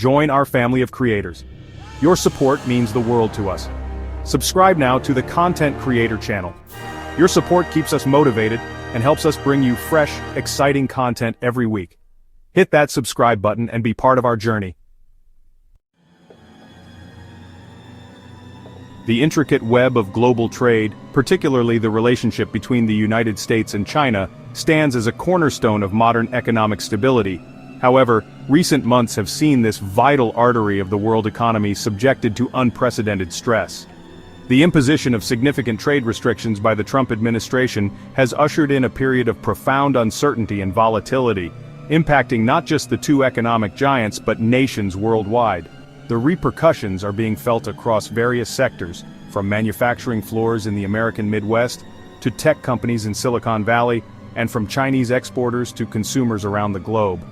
Join our family of creators. Your support means the world to us. Subscribe now to the Content Creator channel. Your support keeps us motivated and helps us bring you fresh, exciting content every week. Hit that subscribe button and be part of our journey. The intricate web of global trade, particularly the relationship between the United States and China, stands as a cornerstone of modern economic stability. However, recent months have seen this vital artery of the world economy subjected to unprecedented stress. The imposition of significant trade restrictions by the Trump administration has ushered in a period of profound uncertainty and volatility, impacting not just the two economic giants but nations worldwide. The repercussions are being felt across various sectors, from manufacturing floors in the American Midwest to tech companies in Silicon Valley, and from Chinese exporters to consumers around the globe.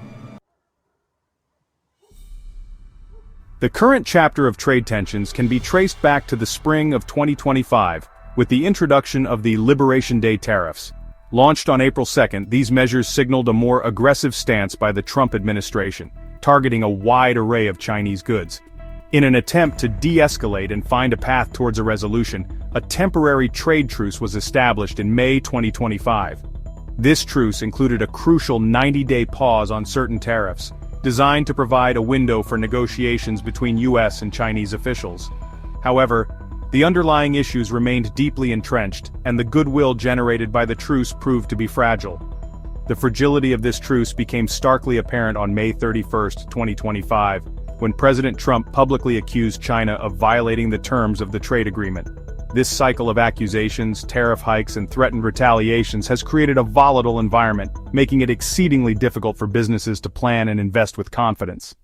The current chapter of trade tensions can be traced back to the spring of 2025, with the introduction of the Liberation Day tariffs. Launched on April 2nd, these measures signaled a more aggressive stance by the Trump administration, targeting a wide array of Chinese goods. In an attempt to de-escalate and find a path towards a resolution, a temporary trade truce was established in May 2025. This truce included a crucial 90-day pause on certain tariffs, designed to provide a window for negotiations between U.S. and Chinese officials. However, the underlying issues remained deeply entrenched, and the goodwill generated by the truce proved to be fragile. The fragility of this truce became starkly apparent on May 31, 2025, when President Trump publicly accused China of violating the terms of the trade agreement. This cycle of accusations, tariff hikes, and threatened retaliations has created a volatile environment, making it exceedingly difficult for businesses to plan and invest with confidence.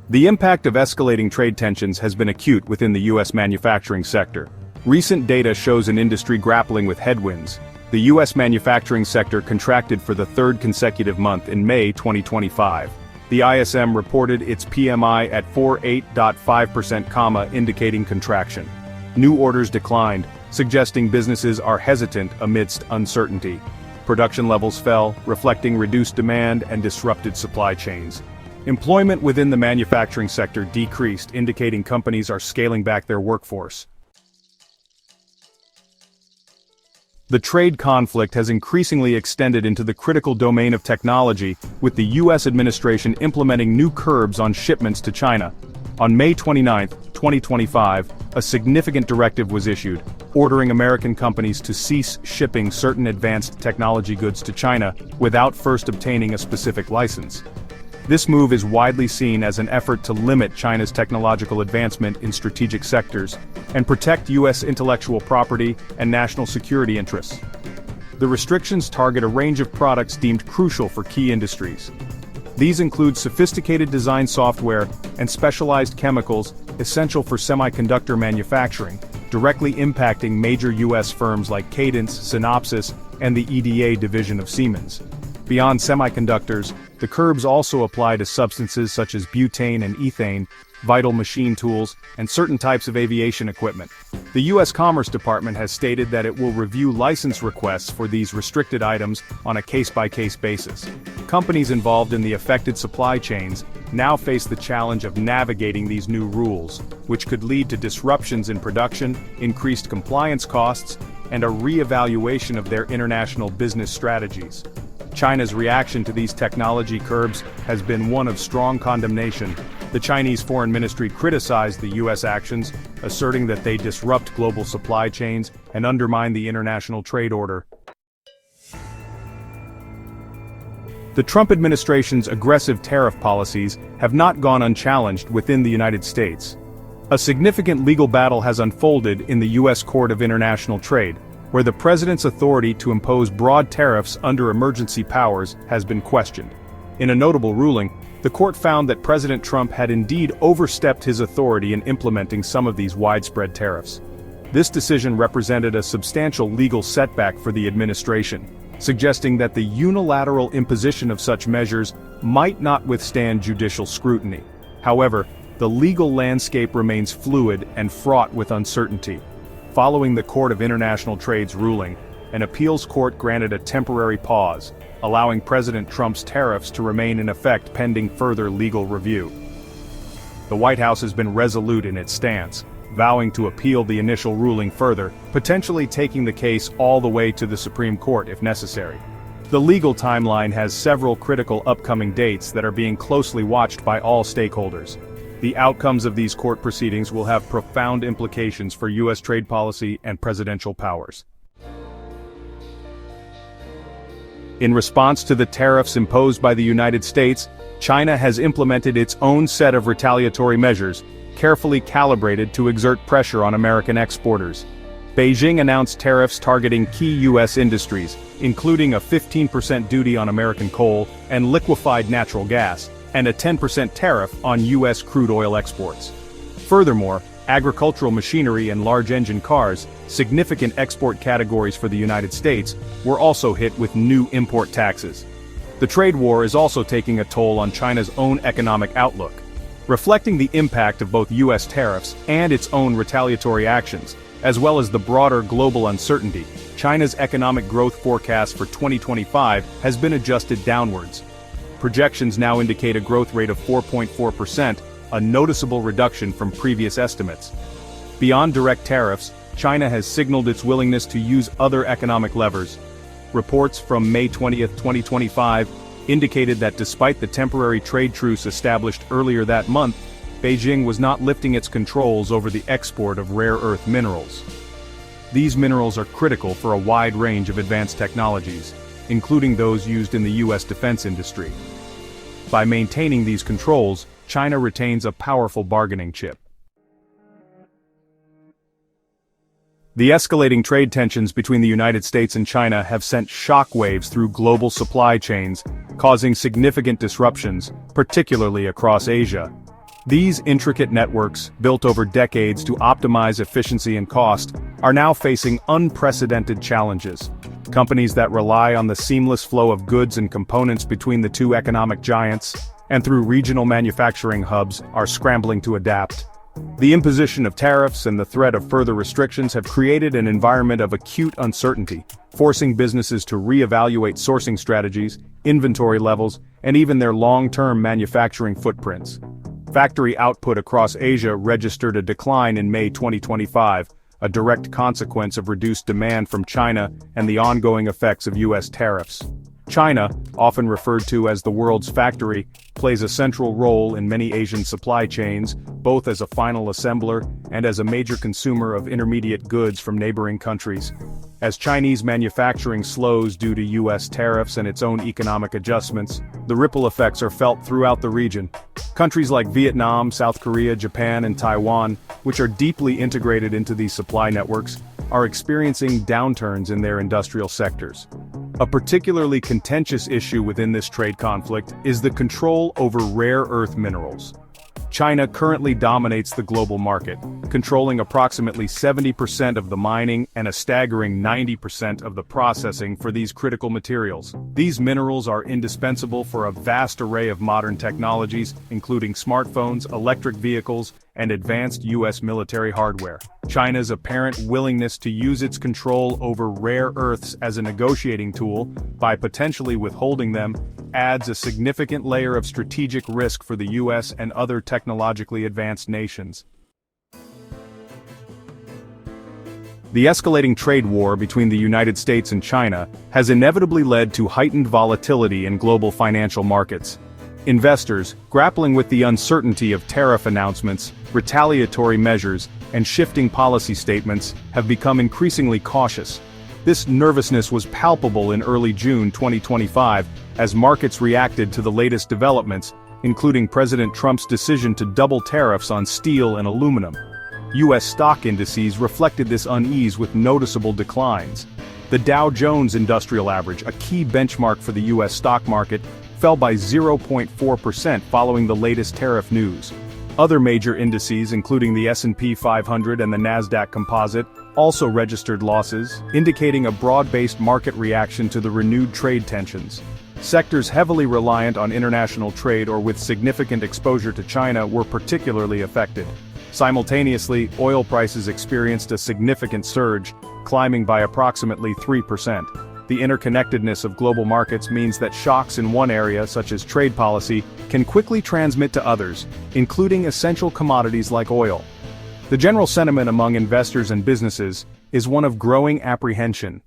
The impact of escalating trade tensions has been acute within the U.S. manufacturing sector. Recent data shows an industry grappling with headwinds. The U.S. manufacturing sector contracted for the third consecutive month in May 2025. The ISM reported its PMI at 48.5%, indicating contraction. New orders declined, suggesting businesses are hesitant amidst uncertainty. Production levels fell, reflecting reduced demand and disrupted supply chains. Employment within the manufacturing sector decreased, indicating companies are scaling back their workforce. The trade conflict has increasingly extended into the critical domain of technology, with the U.S. administration implementing new curbs on shipments to China. On May 29, 2025, a significant directive was issued, ordering American companies to cease shipping certain advanced technology goods to China without first obtaining a specific license. This move is widely seen as an effort to limit China's technological advancement in strategic sectors and protect U.S. intellectual property and national security interests. The restrictions target a range of products deemed crucial for key industries. These include sophisticated design software and specialized chemicals essential for semiconductor manufacturing, directly impacting major U.S. firms like Cadence, Synopsys, and the EDA division of Siemens. Beyond semiconductors, the curbs also apply to substances such as butane and ethane, vital machine tools, and certain types of aviation equipment. The U.S. Commerce Department has stated that it will review license requests for these restricted items on a case-by-case basis. Companies involved in the affected supply chains now face the challenge of navigating these new rules, which could lead to disruptions in production, increased compliance costs, and a re-evaluation of their international business strategies. China's reaction to these technology curbs has been one of strong condemnation. The Chinese Foreign Ministry criticized the U.S. actions, asserting that they disrupt global supply chains and undermine the international trade order. The Trump administration's aggressive tariff policies have not gone unchallenged within the United States. A significant legal battle has unfolded in the U.S. Court of International Trade, where the president's authority to impose broad tariffs under emergency powers has been questioned. In a notable ruling, the court found that President Trump had indeed overstepped his authority in implementing some of these widespread tariffs. This decision represented a substantial legal setback for the administration, suggesting that the unilateral imposition of such measures might not withstand judicial scrutiny. However, the legal landscape remains fluid and fraught with uncertainty. Following the Court of International Trade's ruling, an appeals court granted a temporary pause, allowing President Trump's tariffs to remain in effect pending further legal review. The White House has been resolute in its stance, vowing to appeal the initial ruling further, potentially taking the case all the way to the Supreme Court if necessary. The legal timeline has several critical upcoming dates that are being closely watched by all stakeholders. The outcomes of these court proceedings will have profound implications for U.S. trade policy and presidential powers. In response to the tariffs imposed by the United States, China has implemented its own set of retaliatory measures, carefully calibrated to exert pressure on American exporters. Beijing announced tariffs targeting key U.S. industries, including a 15% duty on American coal and liquefied natural gas, and a 10% tariff on U.S. crude oil exports. Furthermore, agricultural machinery and large-engine cars, significant export categories for the United States, were also hit with new import taxes. The trade war is also taking a toll on China's own economic outlook. Reflecting the impact of both U.S. tariffs and its own retaliatory actions, as well as the broader global uncertainty, China's economic growth forecast for 2025 has been adjusted downwards. Projections now indicate a growth rate of 4.4%, a noticeable reduction from previous estimates. Beyond direct tariffs, China has signaled its willingness to use other economic levers. Reports from May 20, 2025, indicated that despite the temporary trade truce established earlier that month, Beijing was not lifting its controls over the export of rare earth minerals. These minerals are critical for a wide range of advanced technologies, including those used in the U.S. defense industry. By maintaining these controls, China retains a powerful bargaining chip. The escalating trade tensions between the United States and China have sent shockwaves through global supply chains, causing significant disruptions, particularly across Asia. These intricate networks, built over decades to optimize efficiency and cost, are now facing unprecedented challenges. Companies that rely on the seamless flow of goods and components between the two economic giants, and through regional manufacturing hubs, are scrambling to adapt. The imposition of tariffs and the threat of further restrictions have created an environment of acute uncertainty, forcing businesses to reevaluate sourcing strategies, inventory levels, and even their long-term manufacturing footprints. Factory output across Asia registered a decline in May 2025, a direct consequence of reduced demand from China and the ongoing effects of U.S. tariffs. China, often referred to as the world's factory, plays a central role in many Asian supply chains, both as a final assembler and as a major consumer of intermediate goods from neighboring countries. As Chinese manufacturing slows due to U.S. tariffs and its own economic adjustments, the ripple effects are felt throughout the region. Countries like Vietnam, South Korea, Japan, and Taiwan, which are deeply integrated into these supply networks, are experiencing downturns in their industrial sectors. A particularly contentious issue within this trade conflict is the control over rare earth minerals. China currently dominates the global market, controlling approximately 70% of the mining and a staggering 90% of the processing for these critical materials. These minerals are indispensable for a vast array of modern technologies, including smartphones, electric vehicles, and advanced U.S. military hardware. China's apparent willingness to use its control over rare earths as a negotiating tool, by potentially withholding them, adds a significant layer of strategic risk for the U.S. and other technologically advanced nations. The escalating trade war between the United States and China has inevitably led to heightened volatility in global financial markets. Investors, grappling with the uncertainty of tariff announcements, retaliatory measures, and shifting policy statements, have become increasingly cautious. This nervousness was palpable in early June 2025, as markets reacted to the latest developments, including President Trump's decision to double tariffs on steel and aluminum. U.S. stock indices reflected this unease with noticeable declines. The Dow Jones Industrial Average, a key benchmark for the U.S. stock market, fell by 0.4% following the latest tariff news. Other major indices, including the S&P 500 and the Nasdaq Composite, also registered losses, indicating a broad-based market reaction to the renewed trade tensions. Sectors heavily reliant on international trade or with significant exposure to China were particularly affected. Simultaneously, oil prices experienced a significant surge, climbing by approximately 3%. The interconnectedness of global markets means that shocks in one area, such as trade policy, can quickly transmit to others, including essential commodities like oil. The general sentiment among investors and businesses is one of growing apprehension.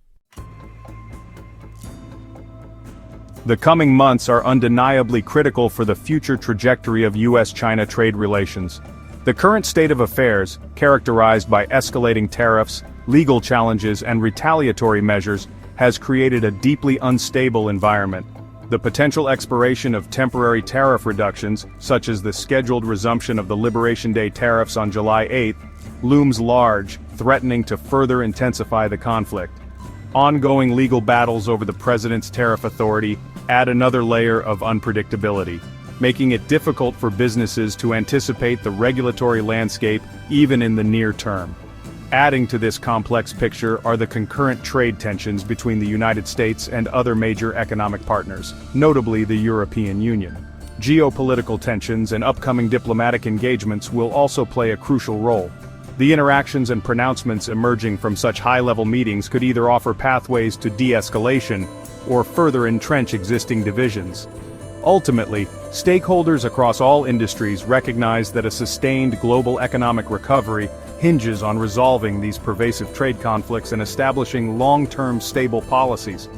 The coming months are undeniably critical for the future trajectory of US-China trade relations. The current state of affairs, characterized by escalating tariffs, legal challenges and retaliatory measures, has created a deeply unstable environment. The potential expiration of temporary tariff reductions, such as the scheduled resumption of the Liberation Day tariffs on July 8, looms large, threatening to further intensify the conflict. Ongoing legal battles over the president's tariff authority add another layer of unpredictability, making it difficult for businesses to anticipate the regulatory landscape even in the near term. Adding to this complex picture are the concurrent trade tensions between the United States and other major economic partners, notably the European Union. Geopolitical tensions and upcoming diplomatic engagements will also play a crucial role. The interactions and pronouncements emerging from such high-level meetings could either offer pathways to de-escalation or further entrench existing divisions. Ultimately, stakeholders across all industries recognize that a sustained global economic recovery hinges on resolving these pervasive trade conflicts and establishing long-term stable policies.